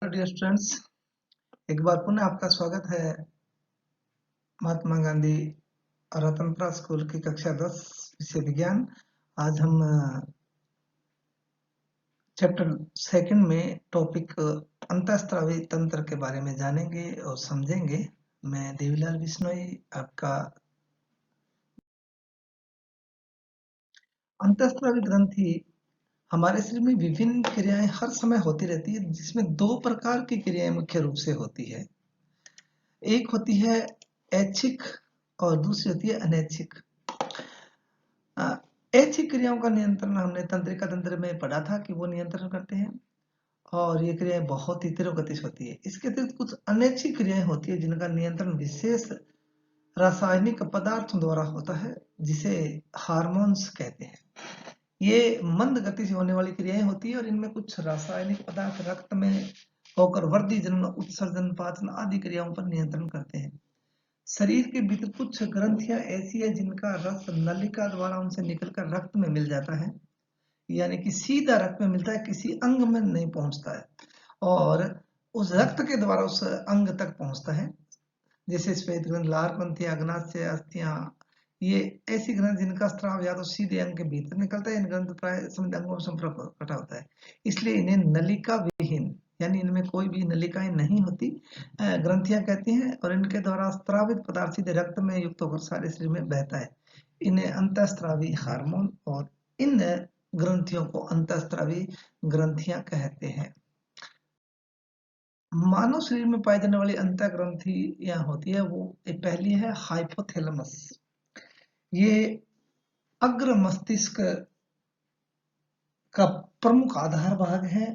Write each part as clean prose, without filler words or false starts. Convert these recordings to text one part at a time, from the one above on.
Dear students, एक बार पुनः आपका स्वागत है महात्मा गांधी रतनपुरा स्कूल की कक्षा 10 विषय विज्ञान। आज हम चैप्टर सेकंड में टॉपिक अंतःस्रावी तंत्र के बारे में जानेंगे और समझेंगे। मैं देवीलाल बिश्नोई आपका। अंतःस्रावी ग्रंथि हमारे शरीर में विभिन्न क्रियाएं हर समय होती रहती है, जिसमें दो प्रकार की क्रियाएं मुख्य रूप से होती है। एक होती है ऐच्छिक और दूसरी होती है अनैच्छिक। ऐच्छिक क्रियाओं का नियंत्रण हमने तंत्रिका तंत्र में पढ़ा था कि वो नियंत्रण करते हैं और ये क्रियाएं बहुत ही तीव्र गति से होती है। इसके अतिरिक्त कुछ अनैच्छिक क्रियाएं होती है जिनका नियंत्रण विशेष रासायनिक पदार्थों द्वारा होता है, जिसे हार्मोन्स कहते हैं। ये मंद गति से होने वाली क्रियाएं होती है और इनमें कुछ रासायनिक पदार्थ रक्त में होकर वृद्धि, जन्म, उत्सर्जन, पाचन आदि क्रियाओं पर नियंत्रण करते हैं। शरीर के भीतर कुछ ग्रंथियां ऐसी है जिनका रस नलिका द्वारा उनसे निकलकर रक्त में मिल जाता है, यानी कि सीधा रक्त में मिलता है, किसी अंग में नहीं पहुंचता है और उस रक्त के द्वारा उस अंग तक पहुंचता है। जैसे श्वेत ग्रंथ, लार ग्रंथि, अग्नाशय, अस्थियां, ये ऐसी ग्रंथ जिनका स्राव या तो सीधे अंग के भीतर निकलता है। इन ग्रंथ प्राय समृद्ध अंगों में संपर्क इकट्ठा होता है, इसलिए इन्हें नलिका विहीन, यानी इनमें कोई भी नलिकाएं नहीं होती, ग्रंथियां कहती हैं और इनके द्वारा स्रावित पदार्थ सीधे रक्त में युक्त होकर सारे शरीर में बहता है। इन्हें अंतःस्रावी हार्मोन और इन ग्रंथियों को अंतःस्रावी ग्रंथियां कहते हैं। मानव शरीर में पाई जाने वाली अंतः ग्रंथियां होती है, वो पहली है हाइपोथैलेमस। ये अग्र मस्तिष्क का प्रमुख आधार भाग है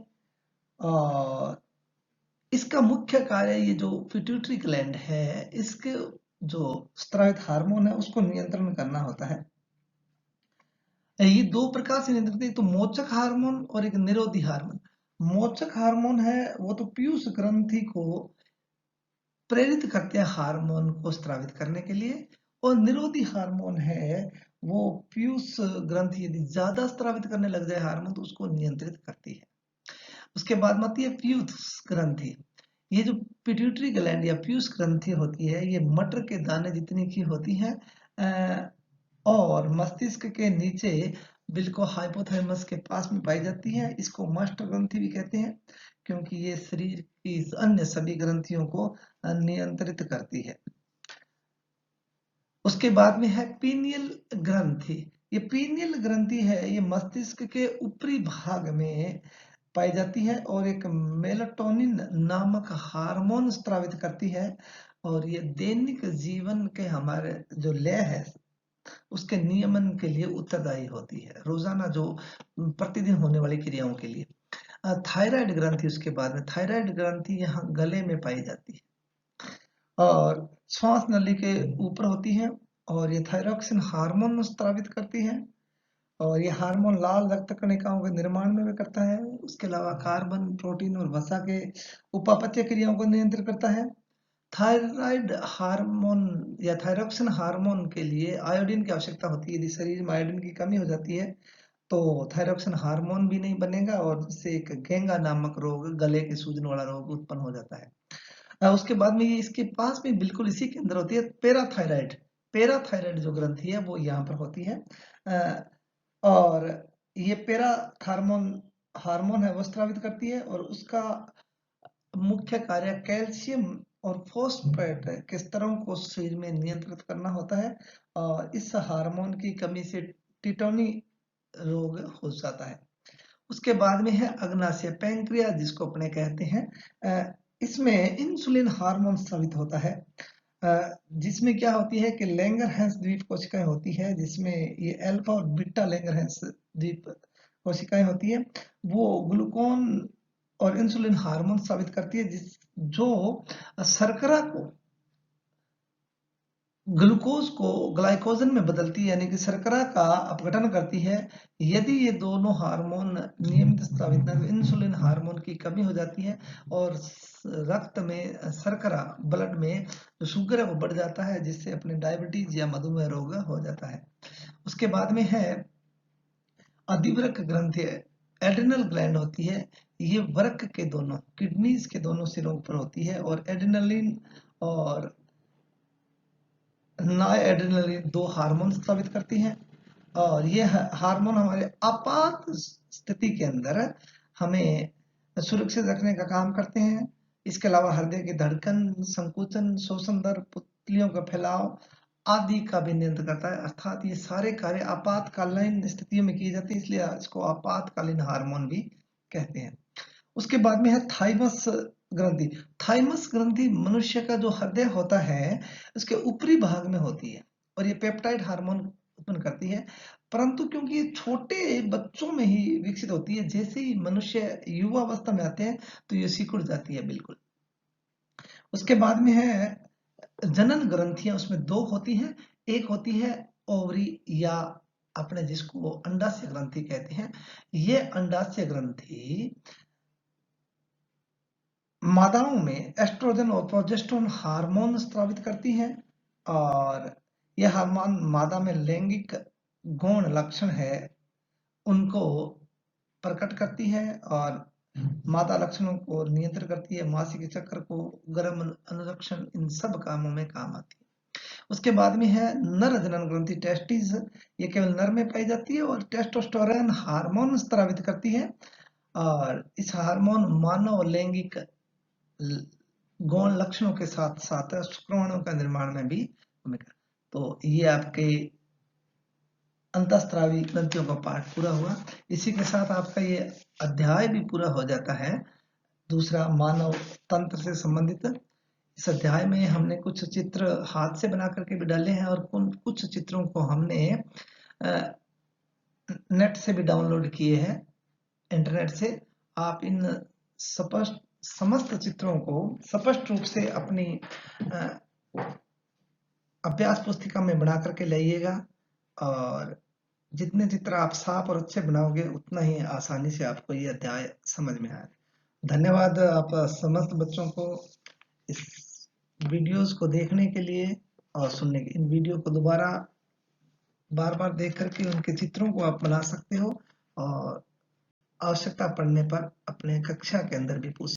और इसका मुख्य कार्य, ये जो पिट्यूटरी ग्लैंड है, इसके जो स्रावित हार्मोन है उसको नियंत्रण करना होता है। ये दो प्रकार से नियंत्रित है, तो मोचक हार्मोन और एक निरोधी हार्मोन। मोचक हार्मोन है वो तो पीयूष ग्रंथि को प्रेरित करते हैं हार्मोन को स्रावित करने के लिए, और निरोधी हार्मोन है वो पीयूष ग्रंथि यदि ज्यादा स्रावित करने लग जाए हार्मोन तो उसको नियंत्रित करती है। उसके बाद आती है पीयूष ग्रंथि। ये जो पिट्यूटरी ग्लैंड या पीयूष ग्रंथि होती है, ये मटर के दाने जितनी की होती है और मस्तिष्क के नीचे बिल्कुल हाइपोथैलेमस के पास में पाई जाती है। इसको मास्टर ग्रंथि भी कहते हैं क्योंकि ये शरीर की अन्य सभी ग्रंथियों को नियंत्रित करती है। उसके बाद में है पीनियल ग्रंथि। ये पीनियल ग्रंथि है, ये मस्तिष्क के ऊपरी भाग में पाई जाती है और एक मेलाटोनिन नामक हार्मोन स्रावित करती है और ये दैनिक जीवन के हमारे जो लय है उसके नियमन के लिए उत्तरदायी होती है, रोजाना जो प्रतिदिन होने वाली क्रियाओं के लिए। थायराइड ग्रंथि, उसके बाद में थायराइड ग्रंथि यहाँ गले में पाई जाती है और श्वास नली के ऊपर होती है और ये थायरॉक्सिन हार्मोन स्रावित करती है और ये हार्मोन लाल रक्त कणिकाओं के निर्माण में भी करता है। उसके अलावा कार्बन, प्रोटीन और वसा के उपापचय क्रियाओं को नियंत्रित करता है। थायराइड हार्मोन या थायरॉक्सिन हार्मोन के लिए आयोडीन की आवश्यकता होती है। यदि शरीर में आयोडीन की कमी हो जाती है तो थायरॉक्सिन हार्मोन भी नहीं बनेगा और इससे एक गेंगा नामक रोग, गले के सूजन वाला रोग उत्पन्न हो जाता है। उसके बाद में ये इसके पास में बिल्कुल इसी के अंदर होती है पैराथायराइड। पैराथायराइड जो ग्रंथि है वो यहाँ पर होती है और ये पैराथार्मोन हार्मोन है वो स्रावित करती है और उसका मुख्य कार्य कैल्शियम और फॉस्फेट के स्तरों को शरीर में नियंत्रित करना होता है और इस हार्मोन की कमी से टिटोनी रोग हो जाता है। उसके बाद में है अग्नाशय, पैंक्रियास जिसको अपने कहते हैं। इसमें इंसुलिन हार्मोन स्रावित होता है, जिसमें क्या होती है कि लैंगरहैंस द्वीप कोशिकाएं होती है, जिसमें ये अल्फा और बीटा लैंगरहैंस द्वीप कोशिकाएं होती है। वो ग्लूकोन और इंसुलिन हार्मोन स्रावित करती है जो शर्करा को, ग्लूकोज को ग्लाइकोजन में बदलती है, यानी कि शर्करा का अपघटन करती है। यदि ये दोनों हार्मोन नियमित स्रावित न, इंसुलिन हार्मोन की कमी हो जाती है और रक्त में शर्करा, ब्लड में जो शुगर है वो बढ़ जाता है, जिससे अपने डायबिटीज या मधुमेह रोग हो जाता है। उसके बाद में है अधिवृक्क ग्रंथि, एड्रिनल ग्लैंड होती है। ये वृक्क के दोनों किडनीज के दोनों सिरों पर होती है, और एड्रेनलिन और नॉरएड्रेनलिन दो हार्मोन स्रावित करती हैं, और ये हार्मोन हमारे आपात स्थिति के अंदर हमें सुरक्षित रखने का काम करते हैं। इसके अलावा हृदय की धड़कन, संकुचन, श्वसन दर, पुतलियों का फैलाव आदि का भी नियंत्रण करता है। अर्थात ये सारे कार्य आपातकालीन स्थितियों में किए जाते हैं, इसलिए इसको आपातकालीन हार्मोन भी कहते हैं। उसके बाद में है थाइमस ग्रंथि। थाइमस ग्रंथि मनुष्य का जो हृदय होता है उसके ऊपरी भाग में होती है, और ये पेप्टाइड हार्मोन उत्पन्न करती है, परंतु क्योंकि ये छोटे बच्चों में ही विकसित होती है, जैसे ही मनुष्य युवा अवस्था में आते हैं तो ये सिकुड़ जाती है बिल्कुल। उसके बाद में है जनन ग्रंथियां, उसमें दो होती हैं। एक होती है ओवरी, या अपने जिसको अंडाशय ग्रंथि कहते हैं। ये अंडाशय ग्रंथि मादाओं में एस्ट्रोजन और प्रोजेस्टेरोन हार्मोन स्रावित करती हैं, और यह हार्मोन मादा में लैंगिक गौण लक्षण है उनको प्रकट करती है, और मादा लक्षणों को नियंत्रित करती है, मासिक चक्र को, गर्भ अनुरक्षण, इन सब कामों में काम आती है। उसके बाद में है नर जनन ग्रंथि टेस्टिस। ये केवल नर में पाई जाती है और टेस्टोस्टेरोन हार्मोन स्रावित करती है, और इस हार्मोन मानव लैंगिक गौण लक्षणों के साथ साथ शुक्राणुओं का निर्माण में भी भूमिका। तो ये आपके अंतःस्रावी ग्रंथियों का पाठ पूरा हुआ। इसी के साथ आपका ये अध्याय भी पूरा हो जाता है, दूसरा मानव तंत्र से संबंधित। इस अध्याय में हमने कुछ चित्र हाथ से बना करके भी डाले हैं, और कुछ चित्रों को हमने नेट से भी डाउनलोड किए हैं, इंटरनेट से। आप इन स्पष्ट समस्त चित्रों को स्पष्ट रूप से अपनी अभ्यास पुस्तिका में बना करके लाइएगा, और जितने चित्र आप साफ और अच्छे बनाओगे उतना ही आसानी से आपको ये अध्याय समझ में आए। धन्यवाद आप समस्त बच्चों को इस वीडियोस को देखने के लिए और सुनने के। इन वीडियो को दोबारा बार बार देख करके उनके चित्रों को आप बना सकते हो, और आवश्यकता पड़ने पर अपने कक्षा के अंदर भी पूछ